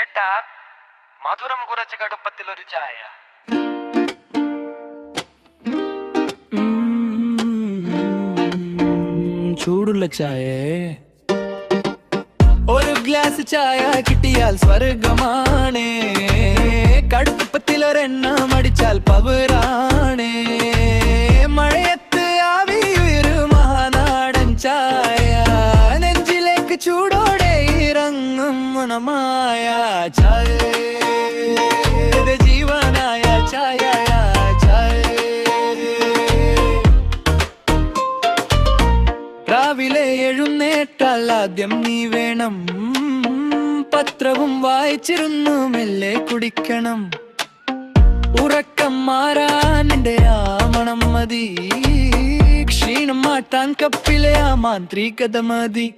ചേട്ടാ, മധുരം കുറച്ച് കടുപ്പത്തിലൊരു ചായ. ചൂടുള്ള ചായ. ഒരു ഗ്ലാസ് ചായ കിട്ടിയാൽ സ്വർഗമാണ്. കടുപ്പത്തിലൊരെണ്ണം അടിച്ചാൽ പവറാണ്. മഴയത്ത് ആവിയൊരു മഹാനാടൻ ചായ, നെഞ്ചിലേക്ക് ചൂടോടെ ഇറങ്ങും മണമായ ചായ, ജീവനായ ചായ. രാവിലെ എഴുന്നേറ്റാൽ ആദ്യം നീ വേണം, പത്രവും വായിച്ചിരുന്നു മെല്ലെ കുടിക്കണം. ഉറക്കം മാറാൻ എന്റെ ആ മണം മതി, ക്ഷീണം മാറ്റാൻ കപ്പിലെ ആ മാന്ത്രികത മതി.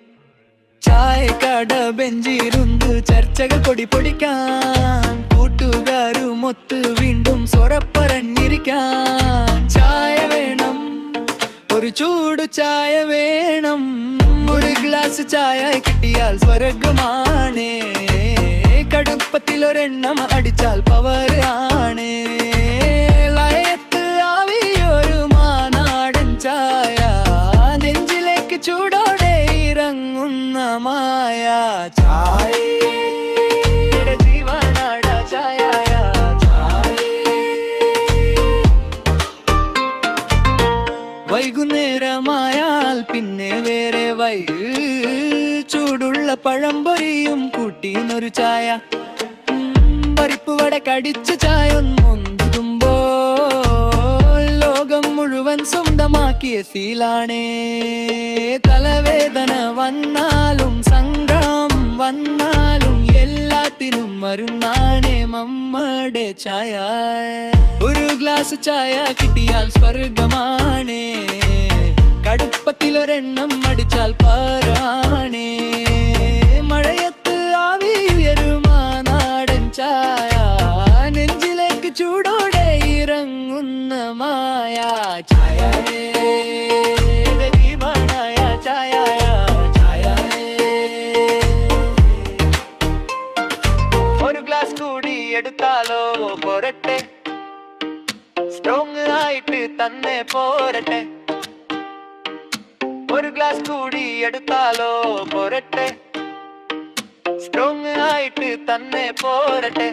ചായക്കട ബെഞ്ചിരുന്ന് ചർച്ചകൾ പൊടിക്കാൻ, കൂട്ടുകാരുമൊത്ത് വീണ്ടും സ്വറപ്പറഞ്ഞിരിക്കാൻ. ചായ വേണം, ഒരു ചൂട് ചായ വേണം. ഒരു ഗ്ലാസ് ചായ കിട്ടിയാൽ സ്വർഗമാണ്. കടുപ്പത്തിലൊരെണ്ണം അടിച്ചാൽ പവർ ആണ്. ലയത്ത് ആവിയൊരു മാനാടൻ ചായ, നെഞ്ചിലേക്ക് ചൂടോടെ ഇറങ്ങുന്ന മായ ചായ, ജീവനാട ചായ. വൈകുന്നേരമായാൽ പിന്നെ വേറെ ചൂടുള്ള പഴംപൊരിയും കൂട്ടിനൊരു ചായ. പരിപ്പ് വട കടിച്ച ചായ മുന്തുമ്പോ ലോകം മുഴുവൻ സ്വന്തമാക്കിയ ശീലാണേ. തലവേദന വന്നാലും സംഘം വന്നാലും എല്ലാത്തിനും മരുന്നാണേ മമ്മടെ ചായ. ഒരു ഗ്ലാസ് ചായ കിട്ടിയാൽ സ്വർഗമാണേ. കടുപ്പത്തിലൊരെണ്ണം അടിച്ചാൽ പാരാണേ. മഴയത്ത് ആവിയുയരുമാനാടൻ ചായ, നെഞ്ചിലേക്ക് ചൂടോടെ ഇറങ്ങുന്ന മായ ചായ, ജീവനായ ചായ. ഒരു ഗ്ലാസ് കൂടി എടുത്താലോ പോരട്ടെ, സ്ട്രോങ് ആയിട്ട് തന്നെ പോരട്ടെ. ഒരു ഗ്ലാസ് കൂടി എടുത്താലോ പോരട്ടെ, സ്ട്രോങ് ആയിട്ട് തന്നെ പോരട്ടെ.